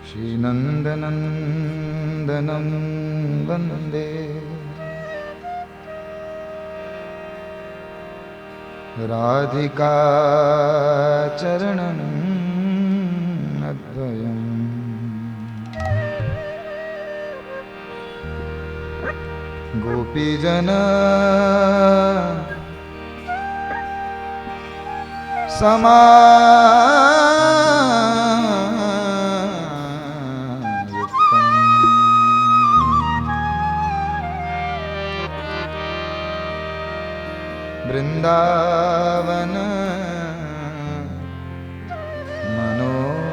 श्रीनन्दनन्दनं वन्दे राधिका चरणम् अद्वयम् गोपीजन वृंदावन मनोहरम्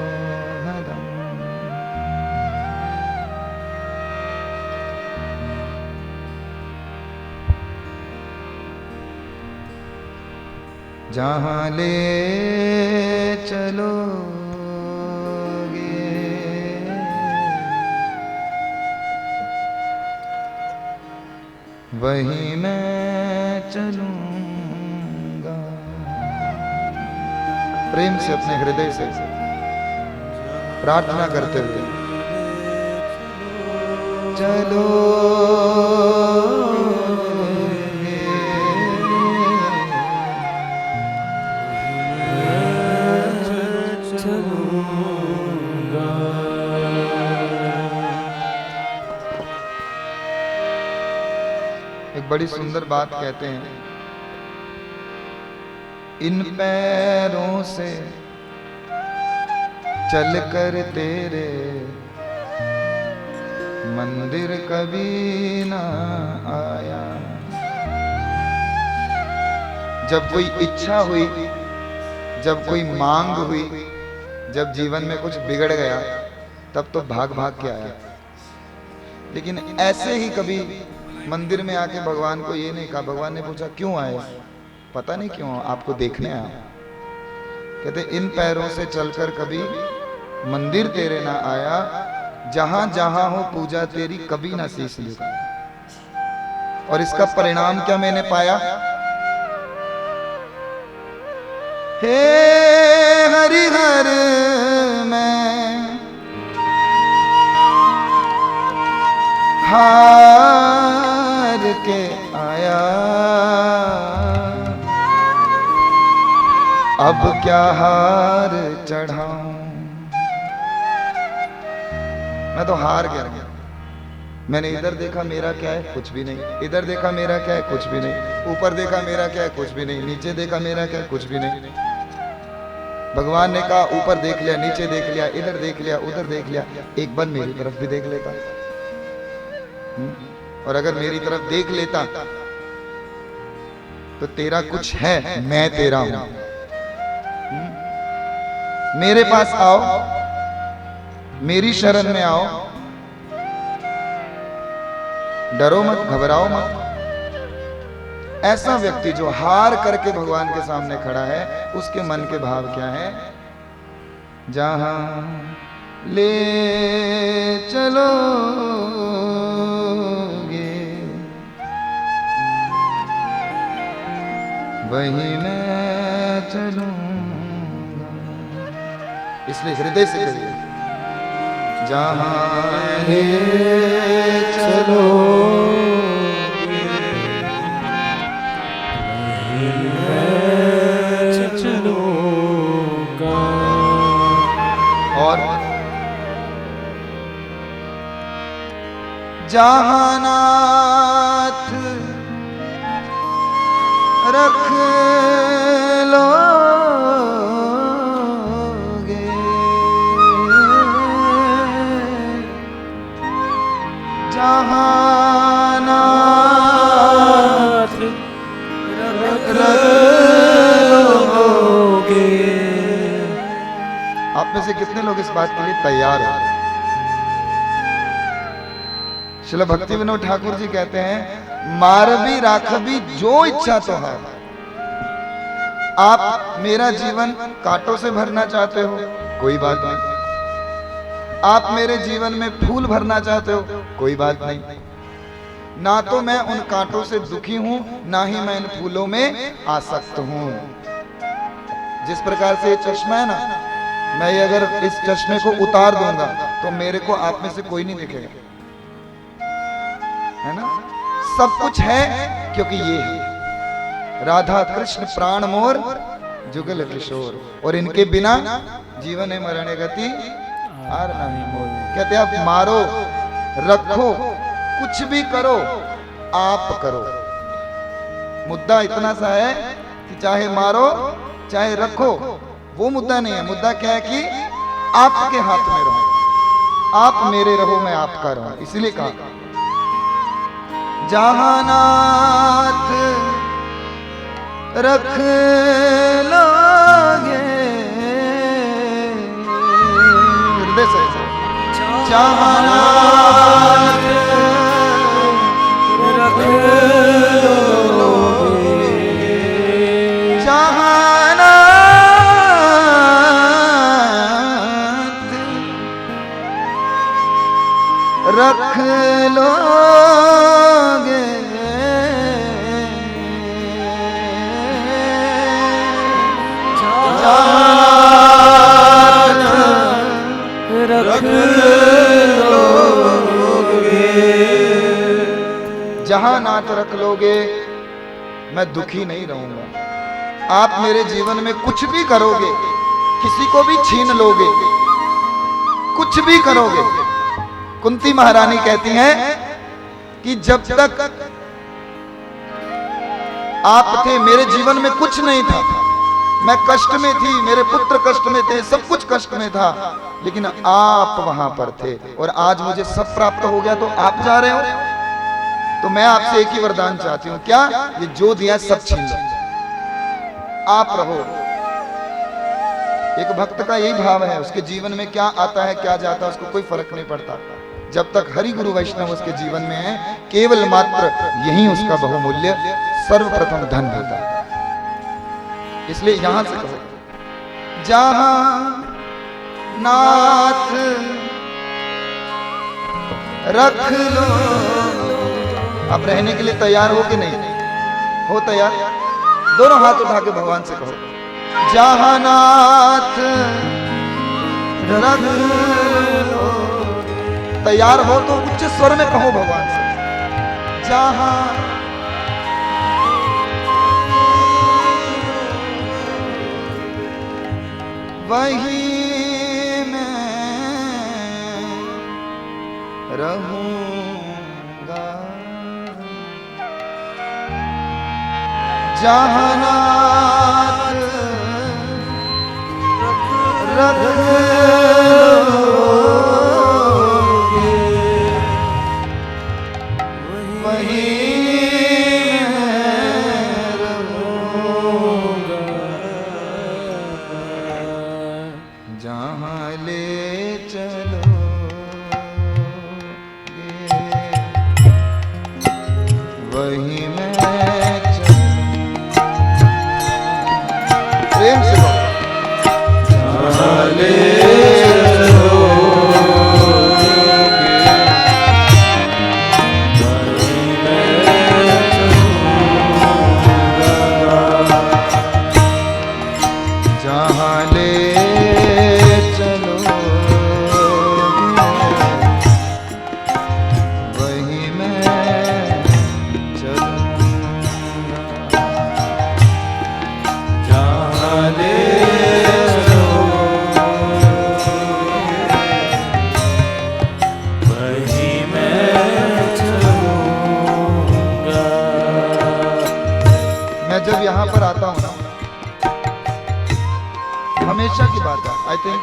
जहाँ ले चलोगे वहीं मैं चलूंगा। प्रेम से अपने हृदय से प्रार्थना करते हुए चलो एक बड़ी सुंदर बात कहते हैं, इन पैरों से चलकर तेरे मंदिर कभी ना आया। जब कोई इच्छा हुई, जब कोई मांग हुई, जब जीवन में कुछ बिगड़ गया, तब तो भाग भाग के आया। लेकिन ऐसे ही कभी मंदिर में आके भगवान को ये नहीं कहा। भगवान ने पूछा क्यों आए? पता नहीं क्यों, आपको देखने आया। कहते इन पैरों से चलकर कभी मंदिर तेरे ना आया, जहां जहां हो पूजा तेरी कभी ना शीश झुकाया। और इसका परिणाम क्या मैंने पाया? हे हरिहर मैं हार के आया, अब क्या हार चढ़ाऊं। मैं तो हार गया। मैंने इधर देखा मेरा क्या है, कुछ भी नहीं। इधर देखा मेरा क्या है, कुछ भी नहीं। ऊपर देखा मेरा क्या है, कुछ भी नहीं। नीचे देखा मेरा क्या है, कुछ भी नहीं। भगवान ने कहा ऊपर देख लिया, नीचे देख लिया, इधर देख लिया, उधर देख लिया, एक बार मेरी तरफ भी देख लेता। और अगर मेरी तरफ देख लेता तो तेरा कुछ है, मैं तेरा हूं। मेरे पास आओ, मेरी शरण में आओ, डरो मत, घबराओ मत। ऐसा व्यक्ति जो हार करके भगवान के सामने खड़ा है, उसके मन के भाव क्या है? जहां ले चलोगे वहीं मैं चलूंगा। इसलिए हृदय से कहिए जहां ले चलोगे वहीं मैं चलूंगा। और जहां नाथ रख लोगे जहां नाथ रख लोगे। आप में से कितने लोग इस बात के लिए तैयार हो? श्रील भक्ति विनोद ठाकुर जी कहते हैं, मारबी राखबी जो इच्छा तो है। आप मेरा जीवन कांटों से भरना चाहते हो, कोई बात नहीं। आप मेरे जीवन में फूल भरना चाहते हो, कोई बात नहीं। ना तो मैं उन कांटों से दुखी हूं, ना ही मैं इन फूलों में आसक्त हूं। जिस प्रकार से ये चश्मा है ना, मैं अगर इस चश्मे को उतार दूंगा तो मेरे को आप में से कोई नहीं दिखेगा, है ना? सब कुछ है क्योंकि ये है राधा कृष्ण प्राण मोर जुगल किशोर, और इनके बिना जीवन है मरण गति आर नहीं मोर। कहते आप मारो रखो कुछ भी करो आप करो। मुद्दा इतना सा है कि चाहे मारो चाहे रखो, वो मुद्दा नहीं है। मुद्दा क्या है कि आपके हाथ में रहो, आप मेरे रहो मैं आपका रहूं। इसलिए कहा जहानाथ रख लोगे, हृदय से जहानाथ रख लोगे, जहानाथ रख लोगे, रख लोगे, जहां नाथ रख लोगे मैं दुखी नहीं रहूंगा। आप मेरे जीवन में कुछ भी करोगे, किसी को भी छीन लोगे, कुछ भी करोगे। कुंती महारानी कहती हैं कि जब तक आप थे मेरे जीवन में कुछ नहीं था, मैं कष्ट में थी, मेरे पुत्र कष्ट में थे, सब कुछ कष्ट में था, लेकिन आप वहां पर थे। और आज मुझे सब प्राप्त हो गया तो आप जा रहे हो, तो मैं आपसे एक ही वरदान चाहती हूं, क्या? ये जो दिया सब छीन लो, आप रहो। एक भक्त का यही भाव है, उसके जीवन में क्या आता है क्या जाता है उसको कोई फर्क नहीं पड़ता, जब तक हरि गुरु वैष्णव उसके जीवन में है, केवल मात्र यही उसका बहुमूल्य सर्वप्रथम धन होता है। इसलिए यहां से कहो जहां नाथ रख लो। आप रहने के लिए तैयार हो कि नहीं हो? तैयार? दोनों हाथ उठा के भगवान से कहो जहां नाथ रख लो। तैयार हो तो उच्च स्वर में कहो भगवान से जहां वही मैं रहूंगा, जहां नाथ रख लोगे वही मैं रहूंगा, जहां ले चलोगे वही मैं प्रेम से बोलो जहां ले जब यहाँ पर आता हूँ ना, हमेशा की बात है, आई थिंक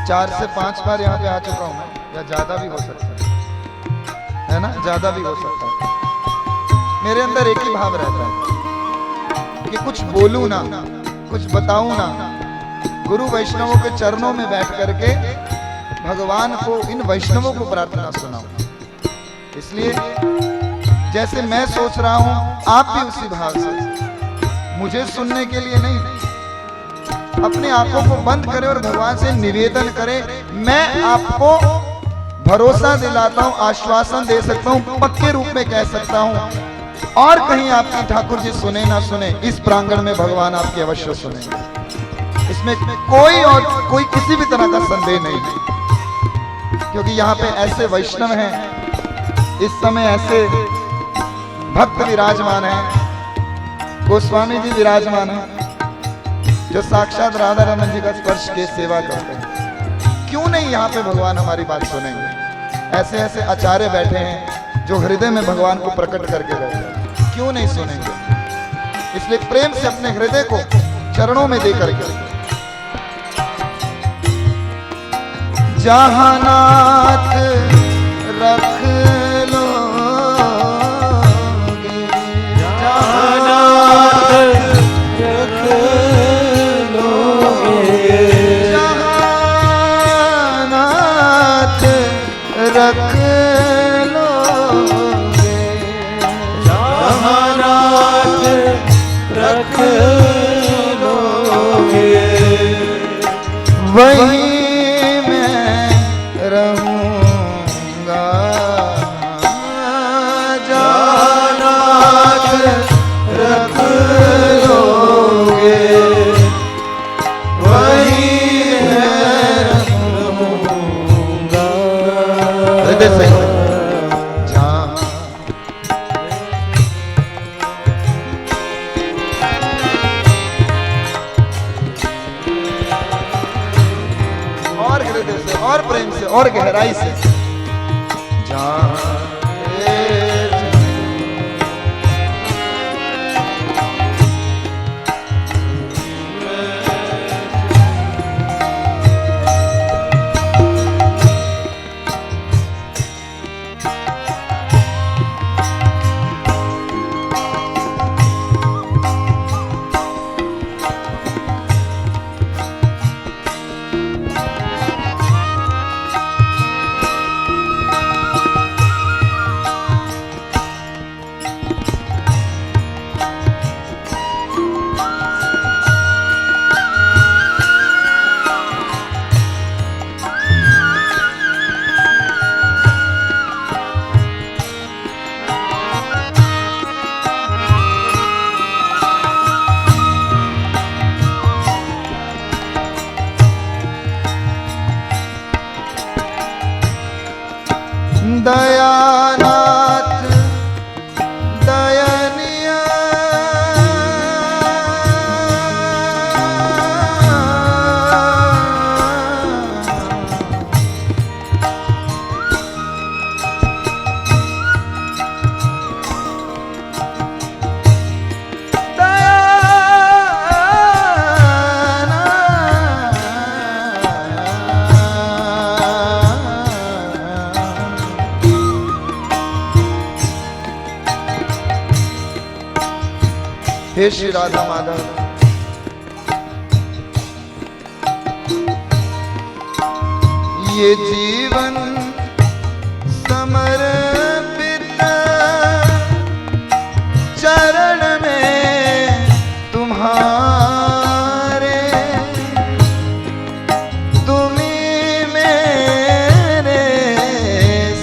4 से 5 बार यहाँ पे आ चुका हूँ मैं, या ज्यादा भी हो सकता है ना, ज्यादा भी हो सकता है। मेरे अंदर एक ही भाव रहता है कि कुछ बोलूं ना, कुछ बताऊं ना, गुरु वैष्णवों के चरणों में बैठ करके भगवान को, इन वैष्णवों को प्रार्थना सुनाऊं। इसलिए जैसे मैं सोच रहा हूं आप भी उसी भाव से, मुझे सुनने के लिए नहीं, अपनी आंखों को बंद करें और भगवान से निवेदन करें। मैं आपको भरोसा दिलाता हूं, आश्वासन दे सकता हूं, पक्के रूप में कह सकता हूं, और कहीं आपकी ठाकुर जी सुने ना सुने, इस प्रांगण में भगवान आपकी अवश्य सुनेंगे। इसमें कोई किसी भी तरह का संदेह नहीं है। क्योंकि यहाँ पे ऐसे वैष्णव हैं, इस समय ऐसे भक्त विराजमान हैं, गोस्वामी जी विराजमान हैं, जो साक्षात राधा रमन जी का स्पर्श के सेवा करते हैं। क्यों नहीं यहाँ पे भगवान हमारी बात सुनेंगे? ऐसे ऐसे आचार्य बैठे हैं जो हृदय में भगवान को प्रकट करके बैठे हैं, क्यों नहीं सुनेंगे? इसलिए प्रेम से अपने हृदय को चरणों में दे करके जहानात रख लोगे, जहानात रख लोगे, जहानात रख लोगे, जहानात रख लोगे, वही रहूंगा, जहानात रख लोगे, वही रहूंगा। हृदय से और हृदय से और प्रेम से और गहराई से दयानाथ दयनीय हे श्री राधा माधव, ये जीवन समर्पित चरण में तुम्हारे, तुम्ही मेरे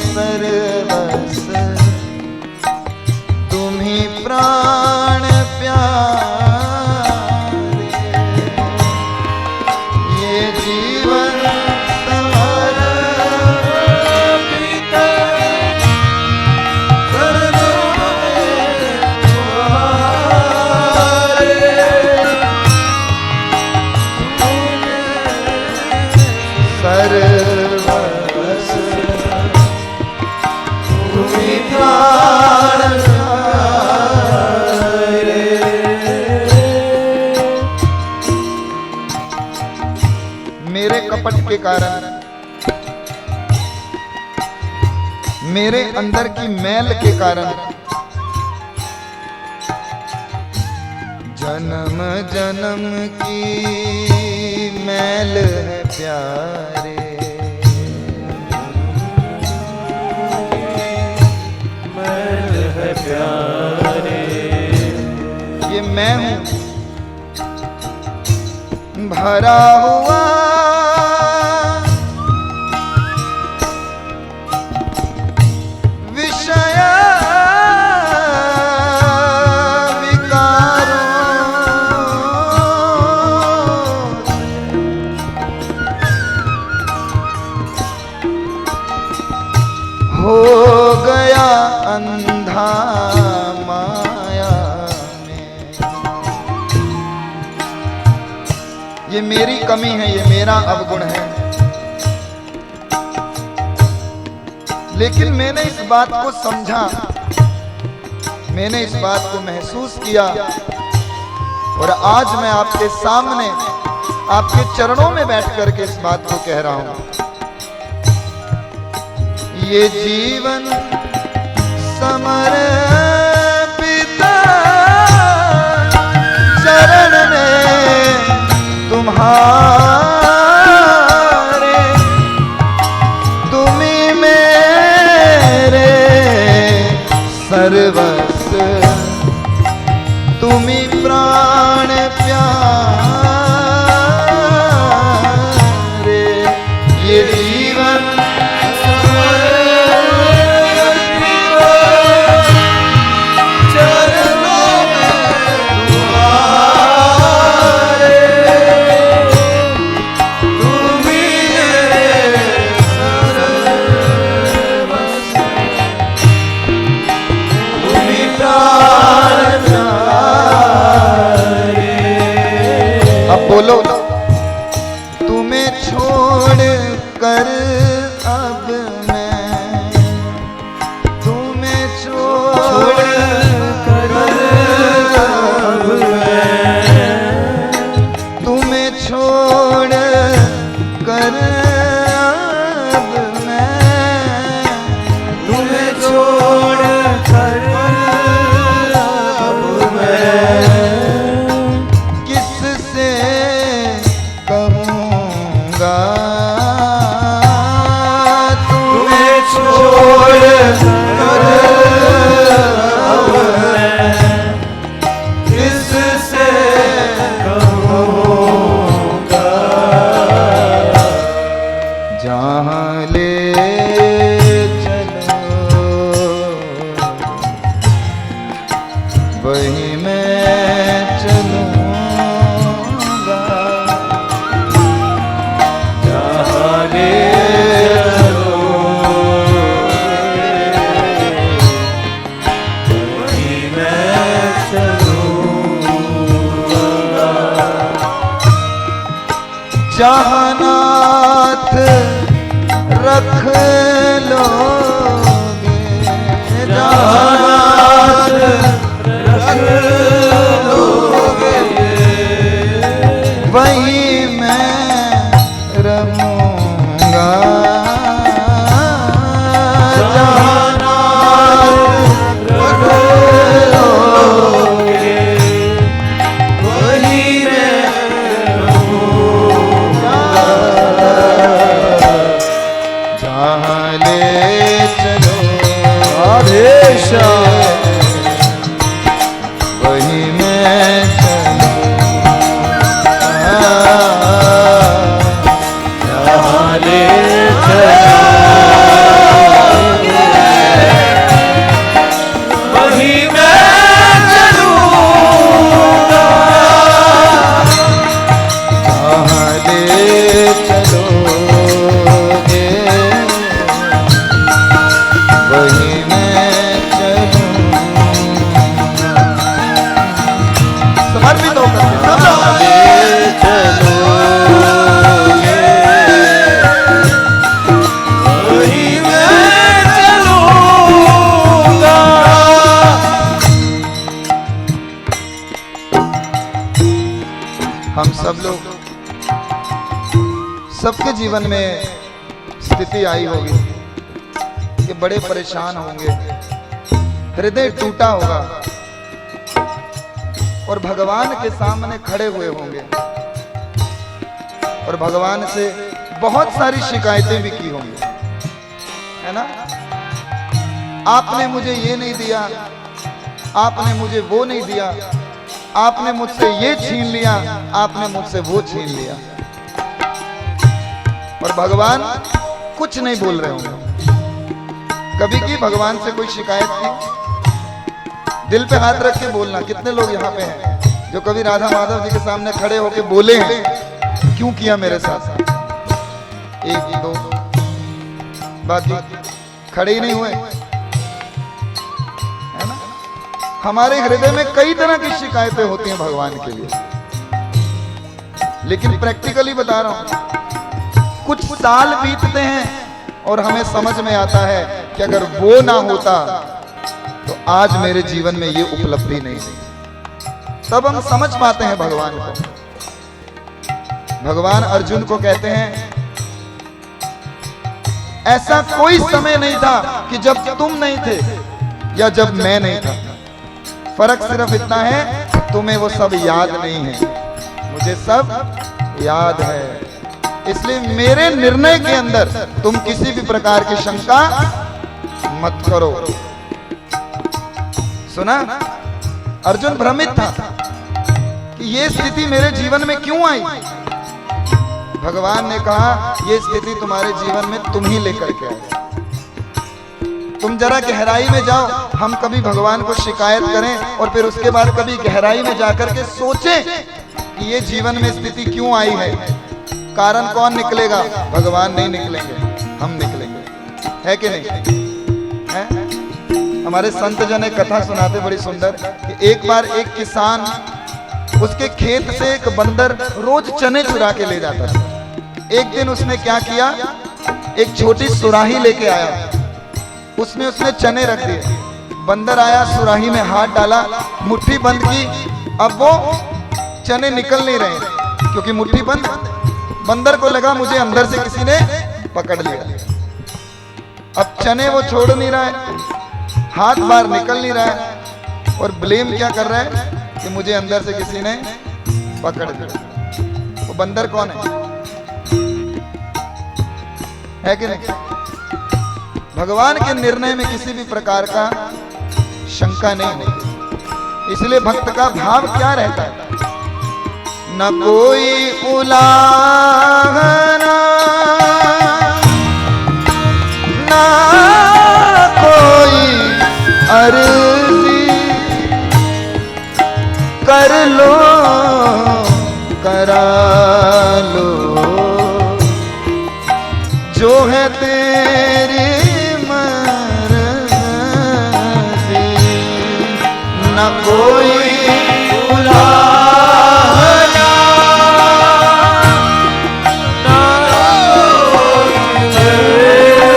सर्वस्व, तुम्ही प्राण प्यारे, ये जीवन समर्पित चरणों में तुम्हारे, सर्वस्व, तुम्ही प्राण मेरे कपट के कारण, मेरे अंदर की मैल के कारण, जन्म जन्म की मैल है प्यारे, मैल है प्यारे, ये मैं हूं भरा हुआ विषय विकारों, हो गया अंधा माया में। ये मेरी कमी है, ये मेरा अवगुण है, लेकिन मैंने इस बात को समझा, मैंने इस बात को महसूस किया, और आज मैं आपके सामने आपके चरणों में बैठ करके इस बात को कह रहा हूं। ये जीवन समर्पित चरण में तुम्हारे, तुम्ही मेरे सर्वस्व, तुम्ही प्राण प्यारे। ये जीवन बोलो, तुम्हें छोड़ कर अब मैं, तुम्हें छोड़ कर अब मैं, तुम्हें छोड़ कर अब मैं, तुम्हें छोड़ कर अब मैं, वही मैं चलूंगा, जहाँ ले चलो वही मैं चलूंगा, जहाँ नाथ रख लोगे, जहाँ नाथ लोगे वही मैं रहूंगा, जहाँ नाथ लोगे वही मैं रहूंगा, जहाँ ले चलो आदेश वही मैं जहाँ ले वही मैं चलूंगा, जहाँ ले चलोगे वही मैं चलूंगा। समर्पित होकर चलोगे वही मैं चलूंगा। हम सब लोग, सबके जीवन में स्थिति आई होगी कि बड़े परेशान होंगे, हृदय टूटा होगा और भगवान के सामने खड़े हुए होंगे और भगवान से बहुत सारी शिकायतें भी की होंगी, है ना। आपने मुझे ये नहीं दिया, आपने मुझे वो नहीं दिया, आपने मुझसे ये छीन लिया, आपने मुझसे वो छीन लिया, और भगवान कुछ नहीं बोल रहे होंगे। कभी की भगवान से कोई शिकायत की? दिल पे हाथ रख के बोलना। कितने लोग यहाँ पे हैं जो कभी राधा माधव जी के सामने खड़े होके बोले हैं, क्यों किया मेरे साथ? एक दो बात जी, खड़े ही नहीं हुए, है ना। हमारे हृदय में कई तरह की शिकायतें होती हैं भगवान के लिए, लेकिन प्रैक्टिकली बता रहा हूं, कुछ साल बीतते हैं और हमें समझ में आता है कि अगर वो ना होता तो आज मेरे जीवन में ये उपलब्धि नहीं थी। तब हम समझ पाते हैं भगवान को। भगवान अर्जुन को कहते हैं, ऐसा कोई समय नहीं था कि जब तुम नहीं थे या जब मैं नहीं था। फर्क सिर्फ इतना है, तुम्हें वो सब याद नहीं है, मुझे सब याद है। इसलिए मेरे निर्णय के अंदर तुम किसी भी प्रकार की शंका मत करो। सुना, अर्जुन भ्रमित था कि ये स्थिति मेरे जीवन में क्यों आई। भगवान ने कहा, ये स्थिति तुम्हारे जीवन में तुम ही लेकर के आए। तुम जरा गहराई में जाओ। हम कभी भगवान को शिकायत करें और फिर उसके बाद कभी गहराई में जाकर के सोचें कि ये जीवन में स्थिति क्यों आई है। कारण कौन निकलेगा? भगवान नहीं निकलेंगे, हम निकलेंगे, है कि नहीं है? हमारे संत जन एक कथा सुनाते बड़ी सुंदर कि एक बार एक किसान, उसके खेत से एक बंदर रोज चने चुरा के ले जाता था। एक दिन उसने क्या किया, एक छोटी सुराही लेके आया, उसमें उसने चने रख दिए। बंदर आया, सुराही में हाथ डाला, मुट्ठी बंद की। अब वो चने निकल नहीं रहे क्योंकि मुट्ठी बंद। बंदर को लगा मुझे अंदर से किसी ने पकड़ लिया। अब चने वो छोड़ नहीं रहा है, हाथ बाहर निकल नहीं रहा है, और ब्लेम क्या कर रहा है कि मुझे अंदर से किसी ने पकड़ लिया। वो बंदर कौन है कि नहीं? भगवान के निर्णय में किसी भी प्रकार का शंका नहीं होती। इसलिए भक्त का भाव क्या रहता है? न कोई उलाहना, न कोई अर्जी, कर लो करा लो जो है तेरी मर्जी। न कोई उलाहना, न कोई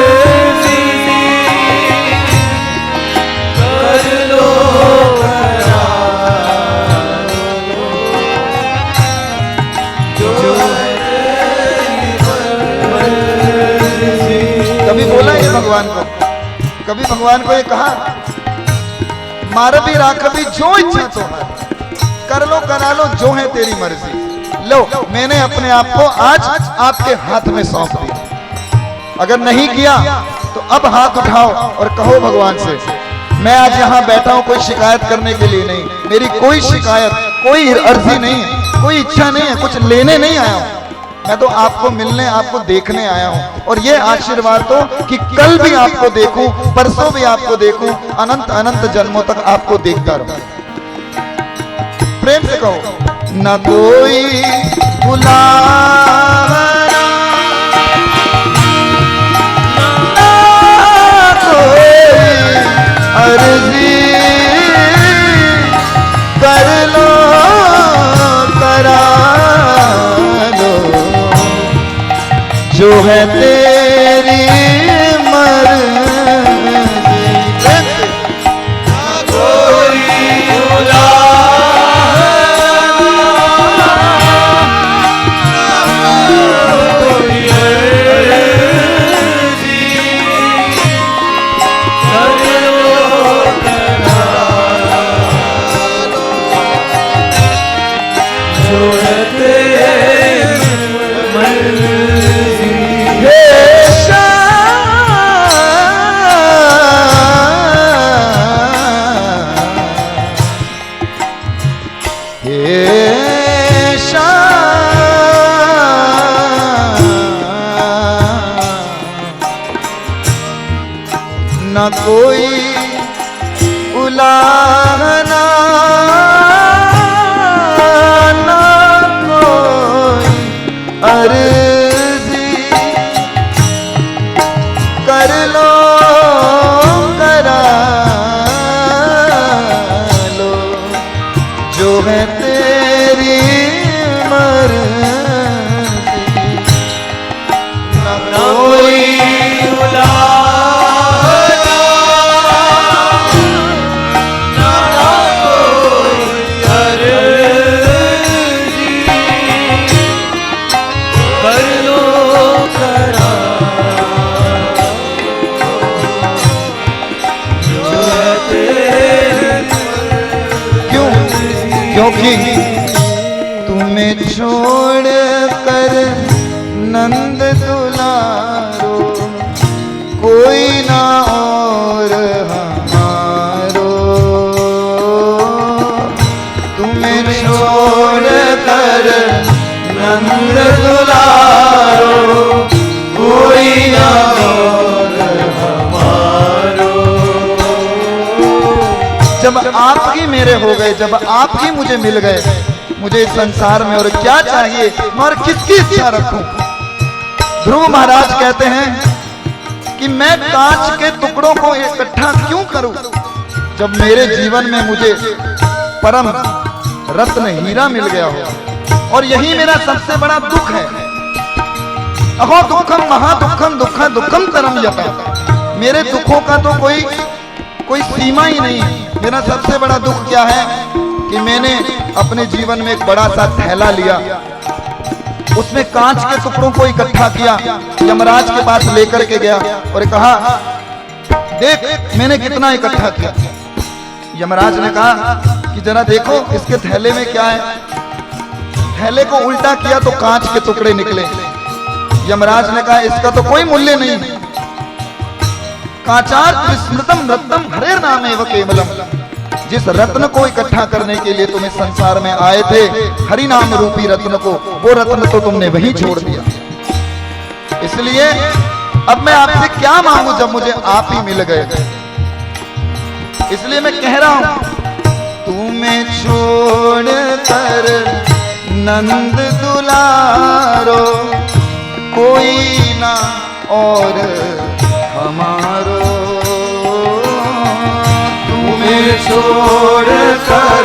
अर्जी, कर लो करा लो जो है तेरी मर्जी। कभी बोला ये भगवान को? कभी भगवान को ये कहा, मार भी राख भी जो इच्छा तो कर लो करा लो जो है तेरी मर्जी। लो, मैंने अपने आप को आज आपके हाथ में सौंप दिया। अगर नहीं किया तो अब हाथ उठाओ और कहो भगवान से, मैं आज यहाँ बैठा हूँ कोई शिकायत करने के लिए नहीं। मेरी कोई शिकायत, कोई अर्जी नहीं है, कोई इच्छा नहीं है, कुछ लेने नहीं आया हूँ। मैं तो आपको मिलने, आपको देखने आया हूं। और ये आशीर्वाद तो कि कल भी आपको देखूं, परसों भी आपको देखूं, अनंत अनंत जन्मों तक आपको देखता रहूं। प्रेम से कहो, न कोई बुलावा, न कोई अर्जी, कर लो करा जो है तेरी मर्जी। कोई न कोई उलाहना, न कोई अर्जी, कर कर लो करा लो, जो है तेरी मर्जी, न कोई बुलाना, न कोई अर्जी, कर लो करा क्योंकि तुम्हें छोड़ कर नंद दुलारो, कोई ना और हमारो, तुम्हें छोड़ कर नंद दुलारो, कोई ना और हमारो। जब आपकी मेरे हो गए, जब आप ही मुझे मिल गए, मुझे इस संसार में और क्या चाहिए, मैं और किसकी इच्छा रखूं। ध्रुव महाराज कहते हैं कि मैं कांच के टुकड़ों को इकट्ठा क्यों करूं, जब मेरे जीवन में मुझे परम रत्न हीरा मिल गया हो। और यही मेरा सबसे बड़ा दुख है। अहो दुखम महादुखम दुखा दुखम तरम यता, मेरे दुखों का तो कोई सीमा ही नहीं। मेरा सबसे बड़ा दुख क्या है कि मैंने अपने जीवन में एक बड़ा सा थैला लिया, उसमें कांच के टुकड़ों को इकट्ठा किया, यमराज के पास लेकर के गया और कहा देख मैंने कितना इकट्ठा किया। यमराज ने कहा कि जरा देखो इसके थैले में क्या है। थैले को उल्टा किया तो कांच के टुकड़े निकले। यमराज ने कहा इसका तो कोई मूल्य नहीं। काचार विस्मृतम रत्नम हरे नाम एव केवलम, जिस रत्न को इकट्ठा करने के लिए तुम इस संसार में आए थे, हरि नाम रूपी रत्न को, वो रत्न तो तुमने वहीं छोड़ दिया। इसलिए अब मैं आपसे क्या मांगू जब मुझे आप ही मिल गए। इसलिए मैं कह रहा हूं तुम्हें छोड़ कर नंद दुलारो, कोई ना और हमारो, तुम्हें छोड़ कर